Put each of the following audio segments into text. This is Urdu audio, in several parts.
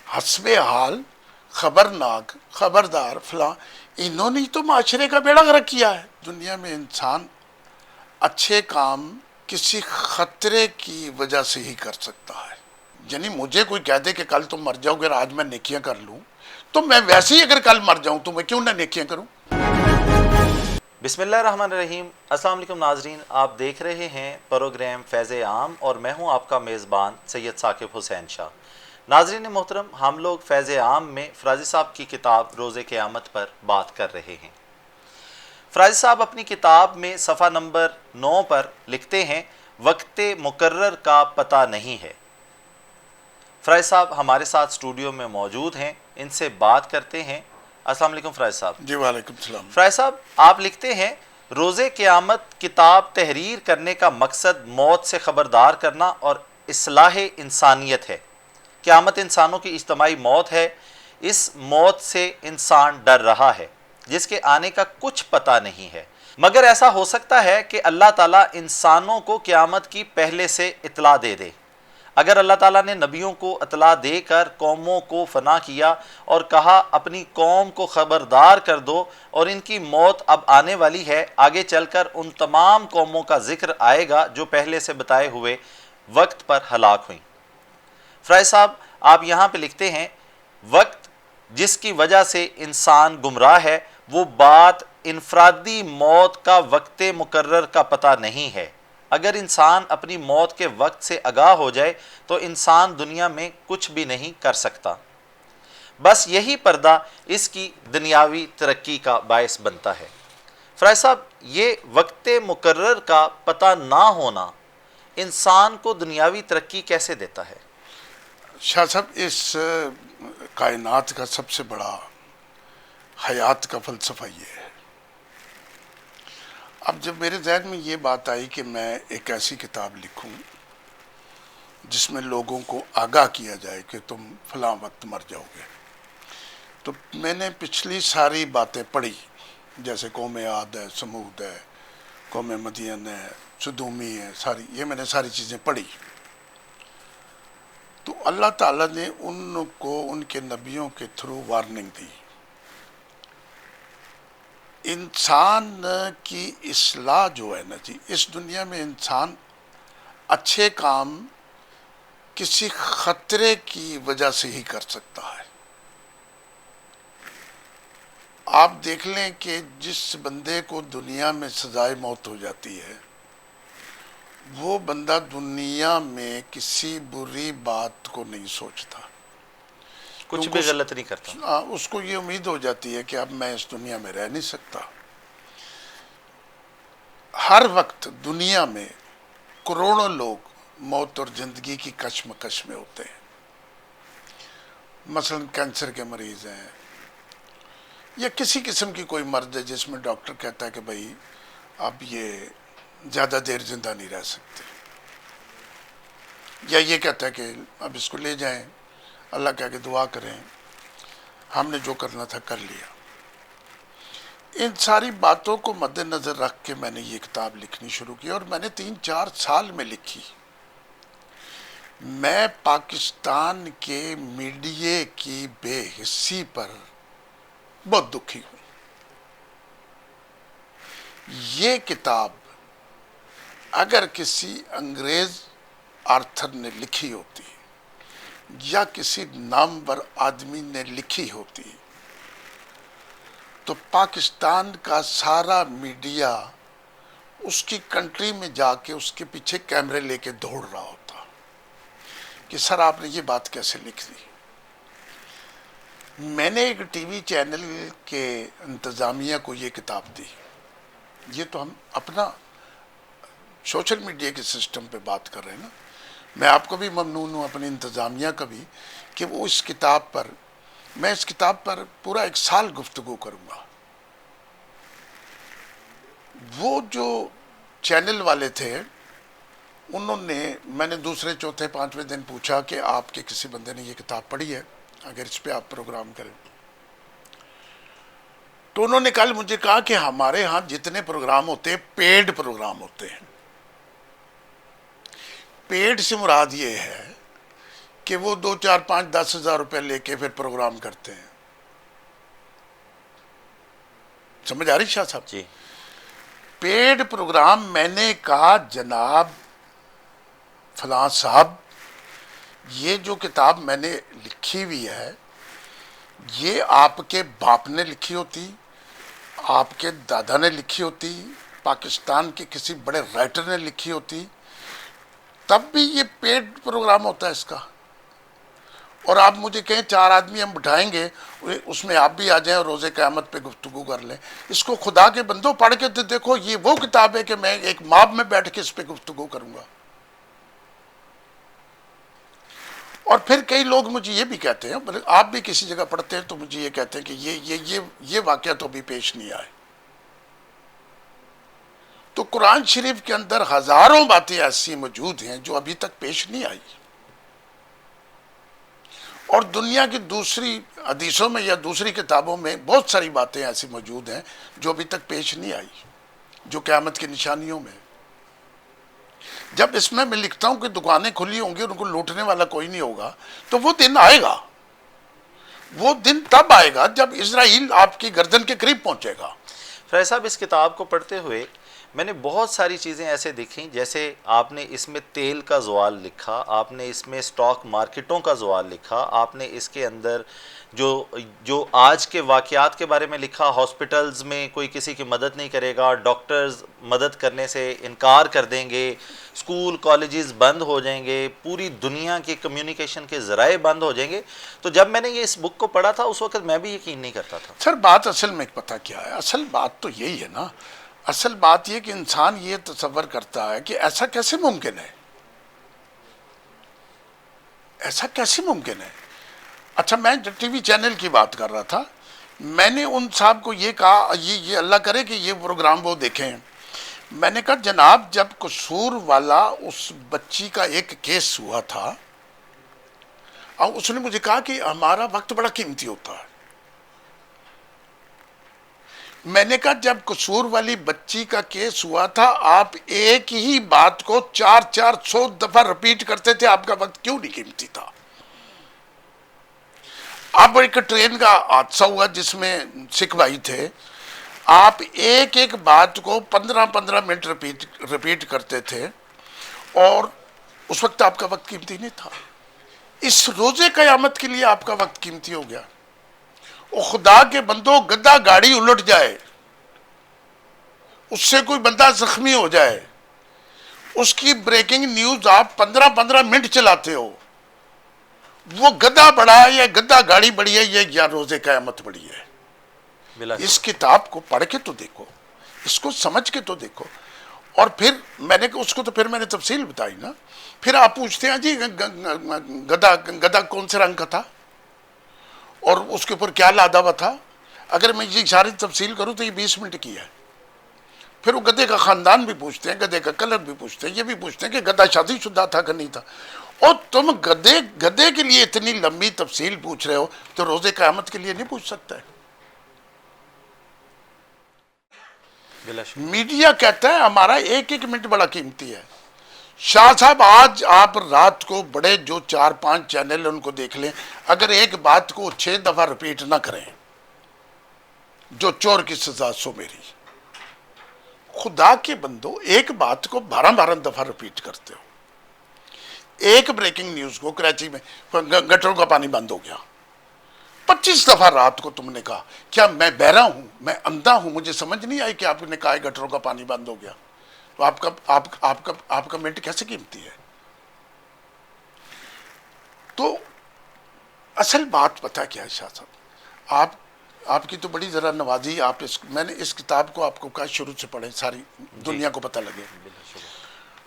حسب حال، خبرناک، خبردار، فلاں، انہوں نے تو معاشرے کا بیڑا غرق کیا ہے۔ دنیا میں انسان اچھے کام کسی خطرے کی وجہ سے ہی کر سکتا ہے۔ یعنی مجھے کوئی کہہ دے کہ کل تم مر جاؤ گے، آج میں نیکیاں کر لوں، تو میں ویسے ہی اگر کل مر جاؤں تو میں کیوں نہ نیکیاں کروں؟ بسم اللہ الرحمن الرحیم۔ السلام علیکم ناظرین، آپ دیکھ رہے ہیں پروگرام فیض عام اور میں ہوں آپ کا میزبان سید ثاقب حسین شاہ۔ ناظرین محترم، ہم لوگ فیض عام میں فرازی صاحب کی کتاب روز قیامت پر بات کر رہے ہیں۔ فرازی صاحب اپنی کتاب میں صفحہ نمبر 9 پر لکھتے ہیں، وقت مقرر کا پتہ نہیں ہے۔ فرائض صاحب ہمارے ساتھ اسٹوڈیو میں موجود ہیں، ان سے بات کرتے ہیں۔ السلام علیکم فرائض صاحب۔ جی وعلیکم السلام۔ فرائض صاحب، آپ لکھتے ہیں روز قیامت کتاب تحریر کرنے کا مقصد موت سے خبردار کرنا اور اصلاح انسانیت ہے۔ قیامت انسانوں کی اجتماعی موت ہے، اس موت سے انسان ڈر رہا ہے جس کے آنے کا کچھ پتہ نہیں ہے، مگر ایسا ہو سکتا ہے کہ اللہ تعالیٰ انسانوں کو قیامت کی پہلے سے اطلاع دے دے۔ اگر اللہ تعالیٰ نے نبیوں کو اطلاع دے کر قوموں کو فنا کیا اور کہا اپنی قوم کو خبردار کر دو اور ان کی موت اب آنے والی ہے، آگے چل کر ان تمام قوموں کا ذکر آئے گا جو پہلے سے بتائے ہوئے وقت پر ہلاک ہوئیں۔ فرائض صاحب، آپ یہاں پہ لکھتے ہیں، وقت جس کی وجہ سے انسان گمراہ ہے، وہ بات انفرادی موت کا وقت مقرر کا پتہ نہیں ہے۔ اگر انسان اپنی موت کے وقت سے آگاہ ہو جائے تو انسان دنیا میں کچھ بھی نہیں کر سکتا۔ بس یہی پردہ اس کی دنیاوی ترقی کا باعث بنتا ہے۔ فرائض صاحب، یہ وقت مقرر کا پتہ نہ ہونا انسان کو دنیاوی ترقی کیسے دیتا ہے؟ شاہ صاحب، اس کائنات کا سب سے بڑا حیات کا فلسفہ یہ ہے۔ اب جب میرے ذہن میں یہ بات آئی کہ میں ایک ایسی کتاب لکھوں جس میں لوگوں کو آگاہ کیا جائے کہ تم فلاں وقت مر جاؤ گے، تو میں نے پچھلی ساری باتیں پڑھی، جیسے قوم عاد ہے، سمود ہے، قوم مدین ہے، سدومی ہے، یہ میں نے ساری چیزیں پڑھی۔ تو اللہ تعالیٰ نے ان کو ان کے نبیوں کے تھرو وارننگ دی۔ انسان کی اصلاح جو ہے نا جی، اس دنیا میں انسان اچھے کام کسی خطرے کی وجہ سے ہی کر سکتا ہے۔ آپ دیکھ لیں کہ جس بندے کو دنیا میں سزائے موت ہو جاتی ہے، وہ بندہ دنیا میں کسی بری بات کو نہیں سوچتا، کچھ بھی غلط نہیں کرتا۔ اس کو یہ امید ہو جاتی ہے کہ اب میں اس دنیا میں رہ نہیں سکتا۔ ہر وقت دنیا میں کروڑوں لوگ موت اور زندگی کی کشمکش میں ہوتے ہیں۔ مثلا کینسر کے مریض ہیں یا کسی قسم کی کوئی مرض ہے جس میں ڈاکٹر کہتا ہے کہ بھائی اب یہ زیادہ دیر زندہ نہیں رہ سکتے، یا یہ کہتا ہے کہ اب اس کو لے جائیں، اللہ کہہ کے دعا کریں، ہم نے جو کرنا تھا کر لیا۔ ان ساری باتوں کو مد نظر رکھ کے میں نے یہ کتاب لکھنی شروع کی، اور میں نے 3-4 سال میں لکھی۔ میں پاکستان کے میڈیا کی بے حسی پر بہت دکھی ہوں۔ یہ کتاب اگر کسی انگریز آرتھر نے لکھی ہوتی یا کسی نامور آدمی نے لکھی ہوتی تو پاکستان کا سارا میڈیا اس کی کنٹری میں جا کے اس کے پیچھے کیمرے لے کے دوڑ رہا ہوتا کہ سر آپ نے یہ بات کیسے لکھ دی۔ میں نے ایک ٹی وی چینل کے انتظامیہ کو یہ کتاب دی۔ یہ تو ہم اپنا سوشل میڈیا کے سسٹم پہ بات کر رہے ہیں نا۔ میں آپ کو بھی ممنون ہوں، اپنی انتظامیہ کا بھی، کہ وہ اس کتاب پر، میں اس کتاب پر پورا 1 سال گفتگو کروں گا۔ وہ جو چینل والے تھے انہوں نے، میں نے دوسرے چوتھے 5ویں دن پوچھا کہ آپ کے کسی بندے نے یہ کتاب پڑھی ہے، اگر اس پہ آپ پروگرام کریں؟ تو انہوں نے کل مجھے کہا کہ ہمارے ہاں جتنے پروگرام ہوتے ہیں پیڈ پروگرام ہوتے ہیں۔ پیڈ سے مراد یہ ہے کہ وہ 2 4 5 10 ہزار روپے لے کے پھر پروگرام کرتے ہیں. سمجھ آ رہی شاہ صاحب؟ جی پیڈ پروگرام. میں نے کہا جناب فلاں صاحب یہ جو کتاب میں نے لکھی ہوئی ہے یہ آپ کے باپ نے لکھی ہوتی, آپ کے دادا نے لکھی ہوتی, پاکستان کے کسی بڑے رائٹر نے لکھی ہوتی, تب بھی یہ پیڈ پروگرام ہوتا ہے اس کا. اور آپ مجھے کہیں 4 آدمی ہم بٹھائیں گے اس میں آپ بھی آ جائیں اور روز قیامت پہ گفتگو کر لیں. اس کو خدا کے بندوں پڑھ کے تو دیکھو, یہ وہ کتاب ہے کہ میں ایک ماب میں بیٹھ کے اس پہ گفتگو کروں گا. اور پھر کئی لوگ مجھے یہ بھی کہتے ہیں, آپ بھی کسی جگہ پڑھتے ہیں تو مجھے یہ کہتے ہیں کہ یہ واقعہ تو ابھی پیش نہیں آئے. تو قرآن شریف کے اندر ہزاروں باتیں ایسی موجود ہیں جو ابھی تک پیش نہیں آئی, اور دنیا کی دوسری حدیثوں میں یا دوسری کتابوں میں بہت ساری باتیں ایسی موجود ہیں جو ابھی تک پیش نہیں آئی, جو قیامت کی نشانیوں میں. جب اس میں لکھتا ہوں کہ دکانیں کھلی ہوں گی ان کو لوٹنے والا کوئی نہیں ہوگا, تو وہ دن آئے گا. وہ دن تب آئے گا جب اسرائیل آپ کی گردن کے قریب پہنچے گا. فیض صاحب اس کتاب کو پڑھتے ہوئے میں نے بہت ساری چیزیں ایسے دیکھیں, جیسے آپ نے اس میں تیل کا زوال لکھا, آپ نے اس میں سٹاک مارکیٹوں کا زوال لکھا, آپ نے اس کے اندر جو آج کے واقعات کے بارے میں لکھا, ہاسپٹلز میں کوئی کسی کی مدد نہیں کرے گا, ڈاکٹرز مدد کرنے سے انکار کر دیں گے, اسکول کالجز بند ہو جائیں گے, پوری دنیا کے کمیونیکیشن کے ذرائع بند ہو جائیں گے. تو جب میں نے یہ اس بک کو پڑھا تھا اس وقت میں بھی یقین نہیں کرتا تھا. سر بات اصل میں پتہ کیا ہے, اصل بات تو یہی ہے نا, اصل بات یہ کہ انسان یہ تصور کرتا ہے کہ ایسا کیسے ممکن ہے, ایسا کیسے ممکن ہے. اچھا میں ٹی وی چینل کی بات کر رہا تھا, میں نے ان صاحب کو یہ کہا, یہ اللہ کرے کہ یہ پروگرام وہ دیکھیں. میں نے کہا جناب جب قصور والا اس بچی کا ایک کیس ہوا تھا, اور اس نے مجھے کہا کہ ہمارا وقت بڑا قیمتی ہوتا ہے. میں نے کہا جب قصور والی بچی کا کیس ہوا تھا آپ ایک ہی بات کو 400 دفعہ رپیٹ کرتے تھے, آپ کا وقت کیوں نہیں قیمتی تھا؟ اب ایک ٹرین کا حادثہ ہوا جس میں سکھ بھائی تھے, آپ ایک ایک بات کو 15 منٹ رپیٹ کرتے تھے, اور اس وقت آپ کا وقت قیمتی نہیں تھا. اس روزے قیامت کے لیے آپ کا وقت قیمتی ہو گیا. وہ خدا کے بندوں, گدھا گاڑی الٹ جائے, اس سے کوئی بندہ زخمی ہو جائے, اس کی بریکنگ نیوز آپ 15 منٹ چلاتے ہو, وہ گدھا بڑا ہے یا گدھا گاڑی بڑی ہے یا روزے قیامت بڑی ہے؟ اس کتاب کو پڑھ کے تو دیکھو, اس کو سمجھ کے تو دیکھو. اور پھر میں نے اس کو تو پھر میں نے تفصیل بتائی نا. پھر آپ پوچھتے ہیں جی گدھا کون سے رنگ کا تھا اور اس کے اوپر کیا لادا ہوا تھا. اگر میں یہ ساری تفصیل کروں تو یہ 20 منٹ کی ہے. پھر وہ گدھے کا خاندان بھی پوچھتے ہیں, گدھے کا کلر بھی پوچھتے ہیں, یہ بھی پوچھتے ہیں کہ گدھا شادی شدہ تھا کہ نہیں تھا. اور تم گدھے کے لیے اتنی لمبی تفصیل پوچھ رہے ہو تو روزے قیامت کے لیے نہیں پوچھ سکتا ہے؟ میڈیا کہتا ہے ہمارا ایک ایک منٹ بڑا قیمتی ہے. شاہ صاحب آج آپ رات کو بڑے جو 4-5 چینل ان کو دیکھ لیں, اگر ایک بات کو 6 دفعہ رپیٹ نہ کریں, جو چور کی سزا سو میری. خدا کے بندو ایک بات کو 12 دفعہ رپیٹ کرتے ہو. ایک بریکنگ نیوز کو کراچی میں گٹروں کا پانی بند ہو گیا, 25 دفعہ رات کو تم نے کہا. کیا میں بہرا ہوں, میں اندھا ہوں, مجھے سمجھ نہیں آئی کہ آپ نے کہا گٹروں کا پانی بند ہو گیا؟ تو آپ کا منٹ کیسے قیمتی ہے؟ تو اصل بات پتہ کیا ہے شاہ صاحب, آپ کی تو بڑی ذرا نوازی, میں نے اس کتاب کو آپ کو کہا شروع سے پڑھیں, ساری دنیا کو پتہ لگے.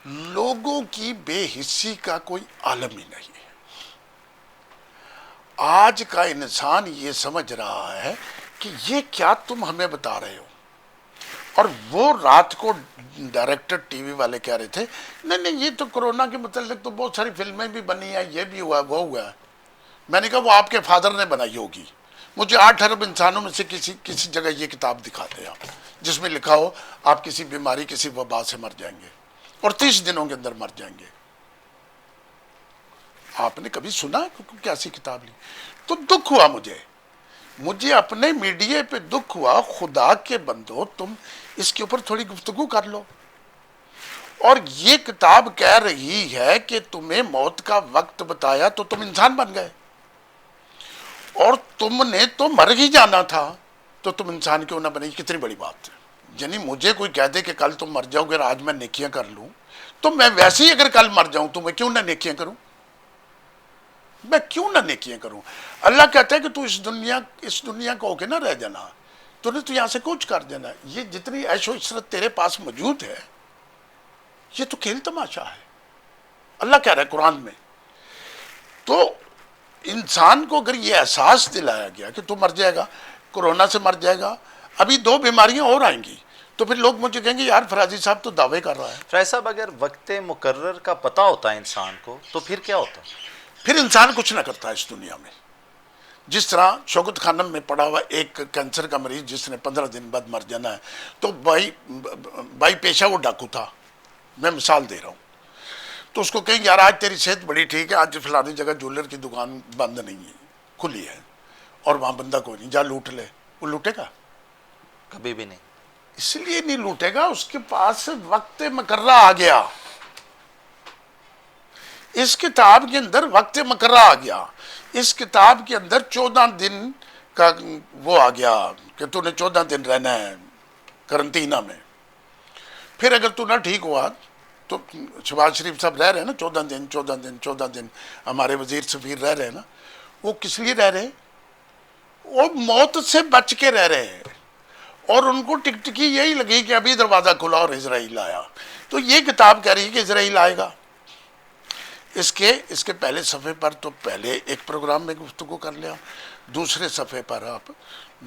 لوگوں کی بے حسی کا کوئی عالم ہی نہیں ہے. آج کا انسان یہ سمجھ رہا ہے کہ یہ کیا تم ہمیں بتا رہے ہو. اور وہ رات کو ڈائریکٹر ٹی وی والے کہہ رہے تھے نہیں یہ تو کرونا کے متعلق تو بہت ساری فلمیں بھی بنی ہیں, یہ بھی ہوا وہ ہوا ہے. میں نے کہا وہ آپ کے فادر نے بنائی ہوگی. مجھے 8 ارب انسانوں میں سے کسی جگہ یہ کتاب دکھاتے ہیں آپ جس میں لکھا ہو آپ کسی بیماری کسی وبا سے مر جائیں گے اور 30 دنوں کے اندر مر جائیں گے. آپ نے کبھی سنا کیسی کتاب لی؟ تو دکھ ہوا مجھے اپنے میڈیا پہ دکھ ہوا، خدا کے بندو تم اس کے اوپر تھوڑی گفتگو کر لو. اور یہ کتاب کہہ رہی ہے کہ تمہیں موت کا وقت بتایا تو تم انسان بن گئے، اور تم نے تو مر ہی جانا تھا تو تم انسان کیوں نہ بنے. کتنی بڑی بات ہے. یعنی مجھے کوئی کہہ دے کہ کل تم مر جاؤ گے اور آج میں نیکیاں کر لوں، تو میں ویسے ہی اگر کل مر جاؤں تو میں کیوں نہ نیکیاں کروں، میں کیوں نہ نیکیاں کروں. اللہ کہتا ہے کہ تو اس دنیا کو ہو کے نہ رہ جانا، تو نے تو یہاں سے کوچ کر دینا. یہ جتنی عیش و عشرت تیرے پاس موجود ہے یہ تو کھیل تماشا ہے. اللہ کہہ رہا ہے قرآن میں. تو انسان کو اگر یہ احساس دلایا گیا کہ تو مر جائے گا، کورونا سے مر جائے گا، ابھی 2 بیماریاں اور آئیں گی، تو پھر لوگ مجھے کہیں گے یار فرازی صاحب تو دعوے کر رہا ہے. فراز صاحب اگر وقت مقرر کا پتہ ہوتا ہے انسان کو تو پھر کیا ہوتا؟ پھر انسان کچھ نہ کرتا اس دنیا میں. جس طرح شوکت خانم میں پڑا ہوا ایک کینسر کا مریض جس نے 15 دن بعد مر جانا ہے، تو بائی پیشہ وہ ڈاکو تھا، میں مثال دے رہا ہوں. تو اس کو کہیں یار آج تیری صحت بڑی ٹھیک ہے، آج فلانی جگہ جولر کی دکان بند نہیں ہے، کھلی ہے، اور وہاں بندہ کوئی نہیں، جا لوٹ لے. وہ لوٹے گا؟ کبھی بھی نہیں. اس لیے نہیں لوٹے گا، اس کے پاس وقت مقررہ آ گیا. اس کتاب کے اندر وقت مقررہ آ گیا. اس کتاب کے اندر 14 دن کا وہ آ گیا کہ تو نے 14 دن رہنا ہے کرنٹینہ میں. پھر اگر تو نہ ٹھیک ہوا تو شہباز شریف صاحب رہ رہے ہیں نا 14 دن ہمارے وزیر سفیر رہ رہے ہیں نا. وہ کس لیے رہ رہے ہیں؟ وہ موت سے بچ کے رہ رہے ہیں، اور ان کو ٹکٹکی یہی لگی کہ ابھی دروازہ کھلا اور اسرائیل آیا. تو یہ کتاب کہہ رہی ہے کہ اسرائیل آئے گا. اس کے پہلے صفحے پر تو پہلے ایک پروگرام میں گفتگو کر لیا، دوسرے صفحے پر آپ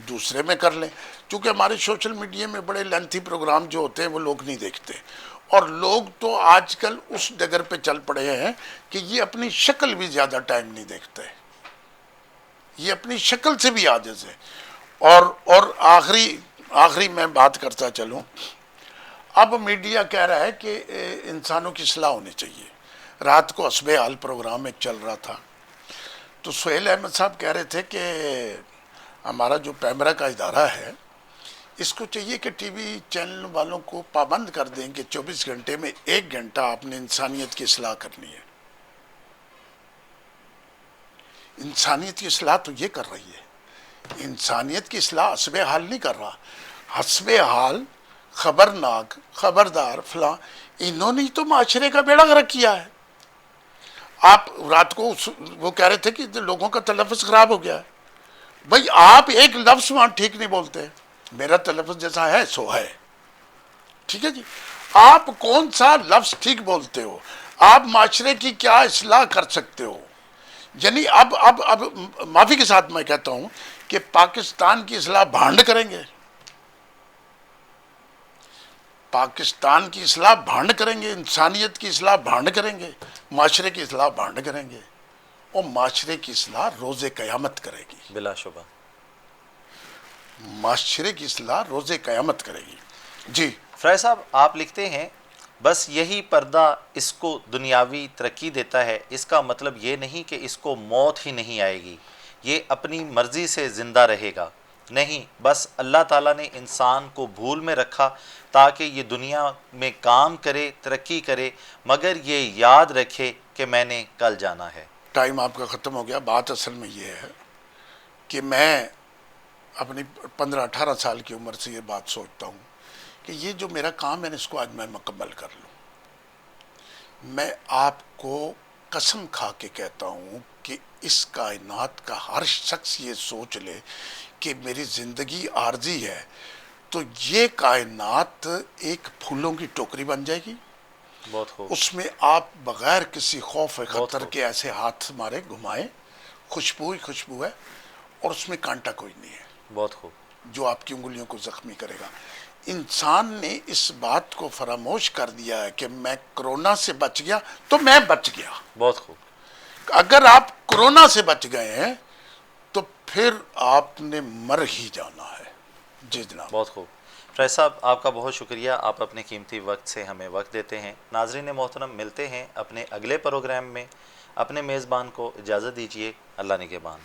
دوسرے میں کر لیں. چونکہ ہمارے سوشل میڈیا میں بڑے لینتھی پروگرام جو ہوتے ہیں وہ لوگ نہیں دیکھتے، اور لوگ تو آج کل اس ڈگر پہ چل پڑے ہیں کہ یہ اپنی شکل بھی زیادہ ٹائم نہیں دیکھتے، یہ اپنی شکل سے بھی عاجز ہے. اور آخری میں بات کرتا چلوں. اب میڈیا کہہ رہا ہے کہ انسانوں کی اصلاح ہونی چاہیے. رات کو حسب حال پروگرام ایک چل رہا تھا، تو سہیل احمد صاحب کہہ رہے تھے کہ ہمارا جو پیمرا کا ادارہ ہے اس کو چاہیے کہ ٹی وی چینل والوں کو پابند کر دیں کہ 24 گھنٹے میں 1 گھنٹہ آپ نے انسانیت کی اصلاح کرنی ہے. انسانیت کی اصلاح تو یہ کر رہی ہے، انسانیت کی اصلاح حسب حال نہیں کر رہا. حسب حال، خبرناک، خبردار، فلاں، انہوں نے تو معاشرے کا بیڑا غرق کیا ہے. آپ رات کو وہ کہہ رہے تھے کہ لوگوں کا تلفظ خراب ہو گیا ہے. بھائی آپ ایک لفظ وہاں ٹھیک نہیں بولتے، میرا تلفظ جیسا ہے سو ہے، ٹھیک ہے جی. آپ کون سا لفظ ٹھیک بولتے ہو؟ آپ معاشرے کی کیا اصلاح کر سکتے ہو؟ یعنی اب معافی کے ساتھ میں کہتا ہوں کہ پاکستان کی اصلاح بھانڈ کریں گے، پاکستان کی اصلاح بھانڈ کریں گے، انسانیت کی اصلاح بھانڈ کریں گے، معاشرے کی اصلاح بھانڈ کریں گے، اور معاشرے کی اصلاح روز قیامت کرے گی. بلا شبہ معاشرے کی اصلاح روز قیامت کرے گی. جی فراز صاحب آپ لکھتے ہیں بس یہی پردہ اس کو دنیاوی ترقی دیتا ہے، اس کا مطلب یہ نہیں کہ اس کو موت ہی نہیں آئے گی، یہ اپنی مرضی سے زندہ رہے گا. نہیں، بس اللہ تعالیٰ نے انسان کو بھول میں رکھا تاکہ یہ دنیا میں کام کرے، ترقی کرے، مگر یہ یاد رکھے کہ میں نے کل جانا ہے. ٹائم آپ کا ختم ہو گیا. بات اصل میں یہ ہے کہ میں اپنی 15-18 سال کی عمر سے یہ بات سوچتا ہوں کہ یہ جو میرا کام ہے اس کو آج میں مکمل کر لوں. میں آپ کو قسم کھا کے کہتا ہوں کہ اس کائنات کا ہر شخص یہ سوچ لے کہ میری زندگی عارضی ہے تو یہ کائنات ایک پھولوں کی ٹوکری بن جائے گی. بہت خوب. اس میں آپ بغیر کسی خوف خطر خوب. کے ایسے ہاتھ مارے گھمائیں، خوشبو ہی خوشبو ہے، اور اس میں کانٹا کوئی نہیں ہے بہت خوب. جو آپ کی انگلیوں کو زخمی کرے گا. انسان نے اس بات کو فراموش کر دیا ہے کہ میں کرونا سے بچ گیا تو میں بچ گیا. بہت خوب. اگر آپ کرونا سے بچ گئے ہیں تو پھر آپ نے مر ہی جانا ہے. جی جناب. بہت خوب. فراز صاحب آپ کا بہت شکریہ، آپ اپنے قیمتی وقت سے ہمیں وقت دیتے ہیں. ناظرین محترم، ملتے ہیں اپنے اگلے پروگرام میں اپنے میزبان کو اجازت دیجیے، اللہ نگہبان۔